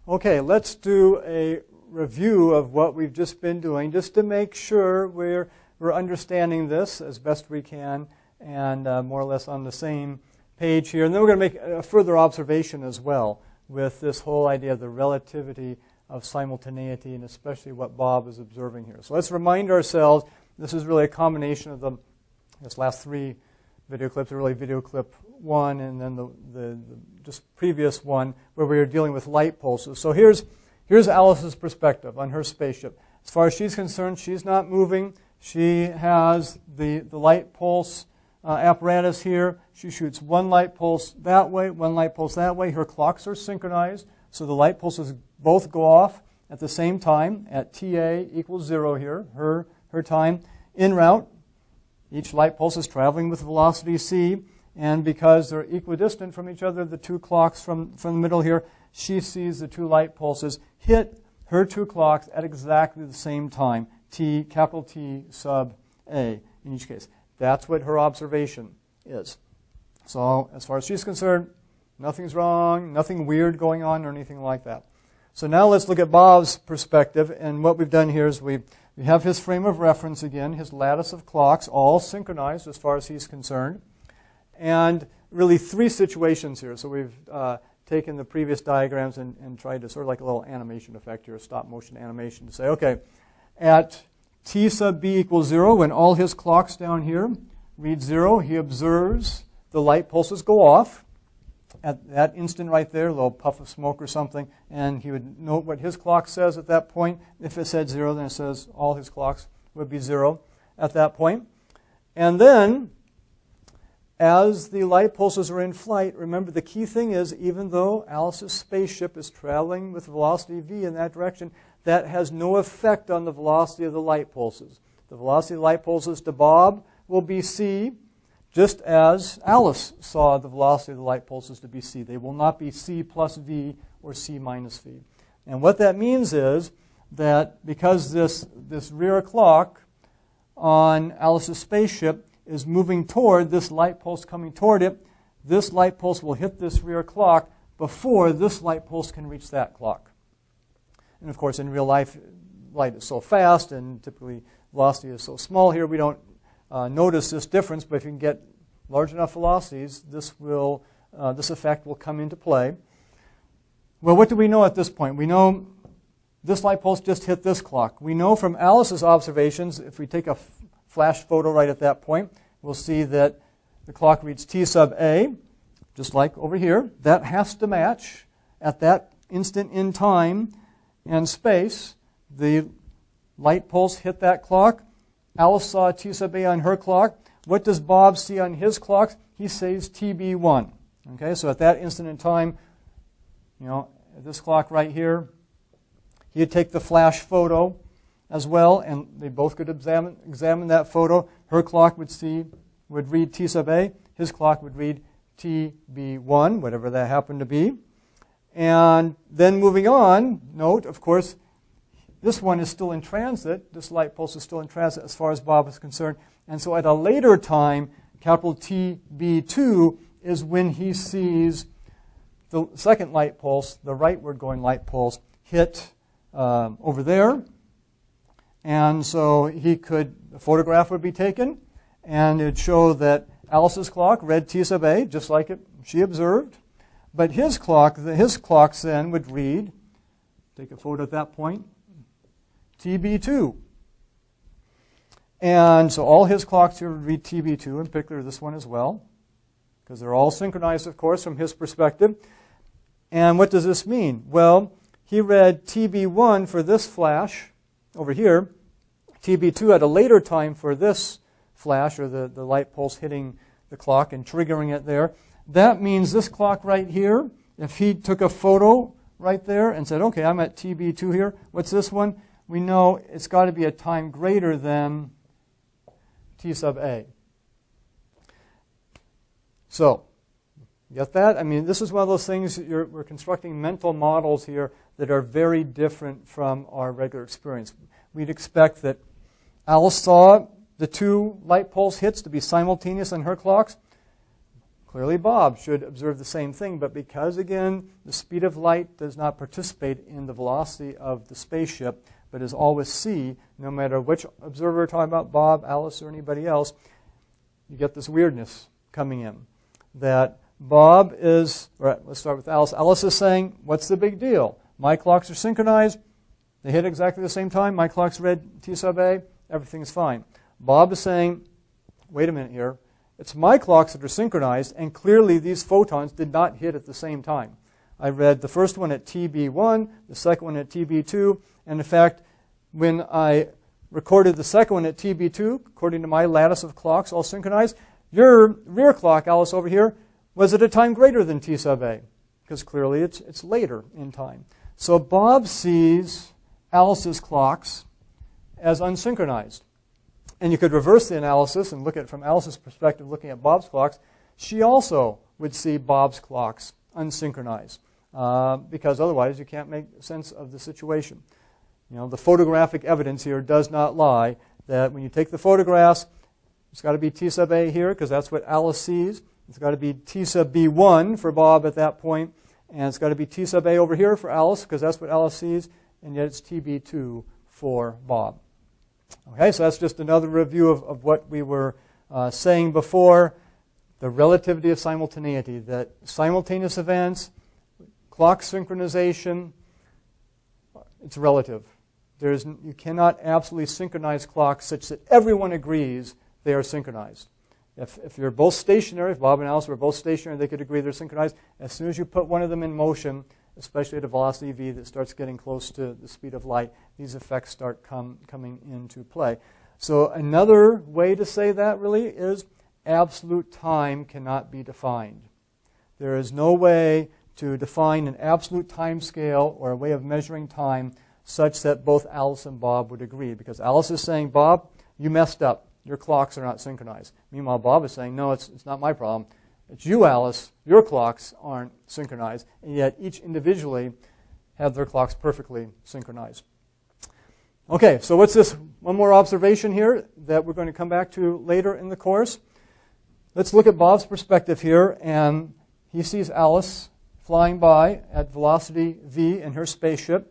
Okay, let's do a review of what we've just been doing, just to make sure we're understanding this as best we can and more or less on the same page here. And then we're going to make a further observation as well with this whole idea of the relativity of simultaneity, and especially what Bob is observing here. So let's remind ourselves, this is really a combination of this last three video clips, really video clip 1 and then the just previous one where we were dealing with light pulses. So here's Alice's perspective on her spaceship. As far as she's concerned, she's not moving. She has the light pulse apparatus here. She shoots one light pulse that way, one light pulse that way. Her clocks are synchronized, so the light pulses both go off at the same time at TA equals 0 here, her time. En route, each light pulse is traveling with velocity c, and because they're equidistant from each other, the two clocks from the middle here, she sees the two light pulses hit her two clocks at exactly the same time, T, capital T sub A in each case. That's what her observation is. So as far as she's concerned, nothing's wrong, nothing weird going on or anything like that. So now let's look at Bob's perspective, and what we've done here is we have his frame of reference again, his lattice of clocks, all synchronized as far as he's concerned. And really three situations here. So we've taken the previous diagrams and tried to sort of like a little animation effect here, a stop motion animation, to say, okay, at T sub B equals 0, when all his clocks down here read 0, he observes the light pulses go off at that instant right there, a little puff of smoke or something, and he would note what his clock says at that point. If it said 0, then it says all his clocks would be 0 at that point. And then, as the light pulses are in flight, remember the key thing is, even though Alice's spaceship is traveling with velocity v in that direction, that has no effect on the velocity of the light pulses. The velocity of the light pulses to Bob will be c, just as Alice saw the velocity of the light pulses to be c. They will not be c plus v or c minus v. And what that means is that because this rear clock on Alice's spaceship is moving toward this light pulse coming toward it, this light pulse will hit this rear clock before this light pulse can reach that clock. And of course, in real life, light is so fast and typically velocity is so small here, we don't notice this difference, but if you can get large enough velocities, this effect will come into play. Well, what do we know at this point? We know this light pulse just hit this clock. We know from Alice's observations, if we take a flash photo right at that point, we'll see that the clock reads T sub A, just like over here. That has to match at that instant in time and space. The light pulse hit that clock. Alice saw T sub A on her clock. What does Bob see on his clocks? He sees TB1. Okay, so at that instant in time, at this clock right here, he'd take the flash photo as well, and they both could examine that photo. Her clock would read T sub A. His clock would read TB1, whatever that happened to be. And then moving on, note, of course, this one is still in transit. This light pulse is still in transit as far as Bob is concerned. And so at a later time, capital TB2 is when he sees the second light pulse, the rightward going light pulse, hit over there. And so a photograph would be taken, and it would show that Alice's clock read T sub A, just like she observed. But his clocks then would read, take a photo at that point, TB2. And so all his clocks here would read TB2, in particular this one as well, because they're all synchronized, of course, from his perspective. And what does this mean? Well, he read TB1 for this flash over here, TB2 at a later time for this flash, or the light pulse hitting the clock and triggering it there. That means this clock right here, if he took a photo right there and said, okay, I'm at TB2 here, what's this one? We know it's got to be a time greater than T sub A. So, get that? I mean, this is one of those things, we're constructing mental models here that are very different from our regular experience. We'd expect that Alice saw the two light pulse hits to be simultaneous on her clocks. clearly Bob should observe the same thing, but because, again, the speed of light does not participate in the velocity of the spaceship, but is always c, no matter which observer we're talking about, Bob, Alice, or anybody else, you get this weirdness coming in. That Bob is, let's start with Alice. Alice is saying, what's the big deal? My clocks are synchronized. They hit exactly the same time. My clock's read T sub A. Everything's fine. Bob is saying, wait a minute here. It's my clocks that are synchronized, and clearly these photons did not hit at the same time. I read the first one at TB1, the second one at TB2, and in fact, when I recorded the second one at TB2, according to my lattice of clocks all synchronized, your rear clock, Alice, over here, was at a time greater than T sub A, because clearly it's later in time. So Bob sees Alice's clocks as unsynchronized. And you could reverse the analysis and look at it from Alice's perspective, looking at Bob's clocks. She also would see Bob's clocks unsynchronized, because otherwise you can't make sense of the situation. You know, the photographic evidence here does not lie, that when you take the photographs, it's got to be T sub A here, because that's what Alice sees. It's got to be T sub B1 for Bob at that point, and it's got to be T sub A over here for Alice, because that's what Alice sees, and yet it's TB2 for Bob. Okay, so that's just another review of what we were saying before, the relativity of simultaneity, that simultaneous events, clock synchronization, it's relative. You cannot absolutely synchronize clocks such that everyone agrees they are synchronized. If you're both stationary, if Bob and Alice were both stationary, they could agree they're synchronized. As soon as you put one of them in motion, especially at a velocity v that starts getting close to the speed of light, these effects start coming into play. So another way to say that really is absolute time cannot be defined. There is no way to define an absolute time scale or a way of measuring time such that both Alice and Bob would agree. Because Alice is saying, Bob, you messed up. Your clocks are not synchronized. Meanwhile, Bob is saying, no, it's not my problem. It's you, Alice. Your clocks aren't synchronized. And yet each individually have their clocks perfectly synchronized. Okay, so what's this? One more observation here that we're going to come back to later in the course. Let's look at Bob's perspective here. And he sees Alice flying by at velocity v in her spaceship.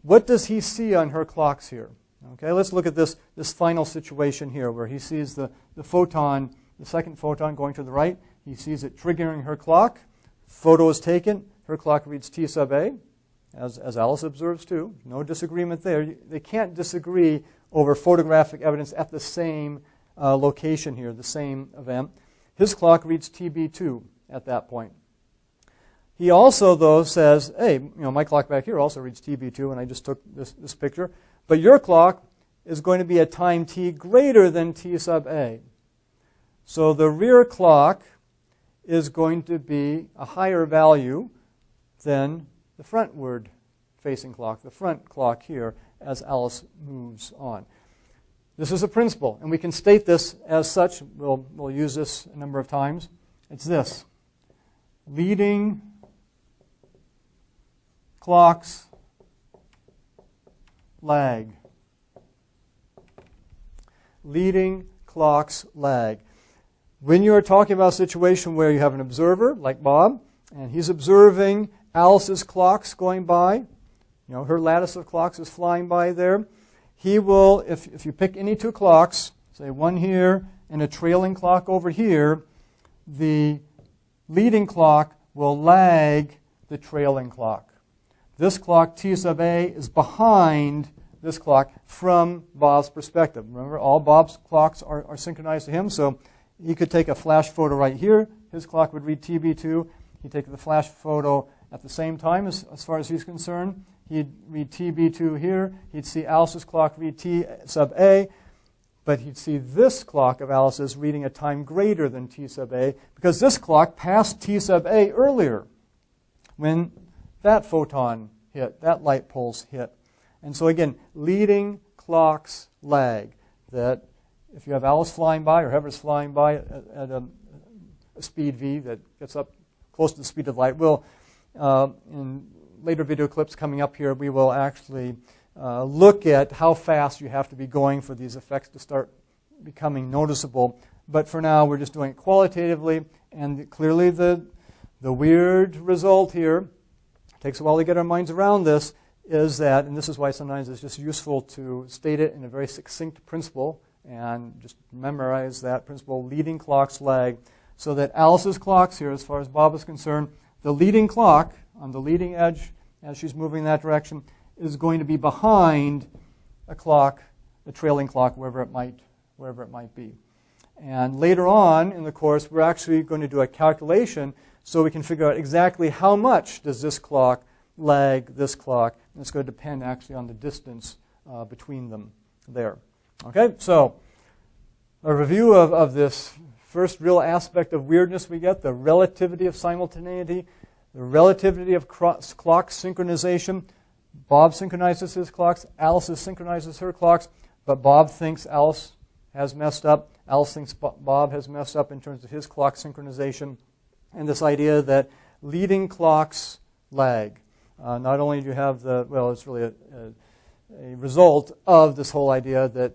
What does he see on her clocks here? Okay, let's look at this final situation here where he sees the photon, the second photon going to the right. He sees it triggering her clock. Photo is taken. Her clock reads T sub A, as Alice observes too. No disagreement there. They can't disagree over photographic evidence at the same location here, the same event. His clock reads TB2 at that point. He also, though, says, hey, my clock back here also reads TB2, and I just took this picture. But your clock is going to be at time t greater than T sub A. So the rear clock is going to be a higher value than the frontward-facing clock, the front clock here, as Alice moves on. This is a principle, and we can state this as such. We'll use this a number of times. It's this. Leading clocks lag. Leading clocks lag. When you are talking about a situation where you have an observer, like Bob, and he's observing Alice's clocks going by, her lattice of clocks is flying by there, he will, if you pick any two clocks, say one here and a trailing clock over here, the leading clock will lag the trailing clock. This clock, T sub A, is behind this clock from Bob's perspective. Remember, all Bob's clocks are synchronized to him, so he could take a flash photo right here. His clock would read TB2. He'd take the flash photo at the same time as far as he's concerned. He'd read TB2 here. He'd see Alice's clock read T sub A, but he'd see this clock of Alice's reading a time greater than T sub A because this clock passed T sub A earlier when that photon hit, that light pulse hit. And so again, leading clocks lag. That if you have Alice flying by or whoever's flying by at a speed v that gets up close to the speed of light, in later video clips coming up here, we will actually look at how fast you have to be going for these effects to start becoming noticeable. but for now we're just doing it qualitatively. And clearly the weird result here, takes a while to get our minds around this, is that, and this is why sometimes it's just useful to state it in a very succinct principle, and just memorize that principle, leading clocks lag, so that Alice's clocks here, as far as Bob is concerned, the leading clock on the leading edge, as she's moving in that direction, is going to be behind a clock, a trailing clock, wherever it might be. And later on in the course, we're actually going to do a calculation so we can figure out exactly how much does this clock lag this clock. And it's going to depend actually on the distance between them there. Okay, so a review of this first real aspect of weirdness we get, the relativity of simultaneity, the relativity of clock synchronization. Bob synchronizes his clocks, Alice synchronizes her clocks, but Bob thinks Alice has messed up. Alice thinks Bob has messed up in terms of his clock synchronization. And this idea that leading clocks lag. Not only do you have it's really a result of this whole idea that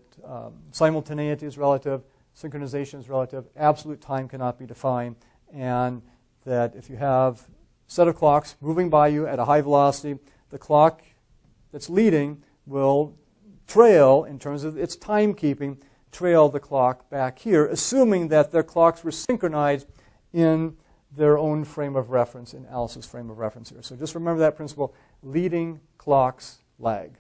simultaneity is relative, synchronization is relative, absolute time cannot be defined, and that if you have a set of clocks moving by you at a high velocity, the clock that's leading will trail, in terms of its timekeeping, trail the clock back here, assuming that their clocks were synchronized in their own frame of reference, in Alice's frame of reference here. So just remember that principle, leading clocks lag.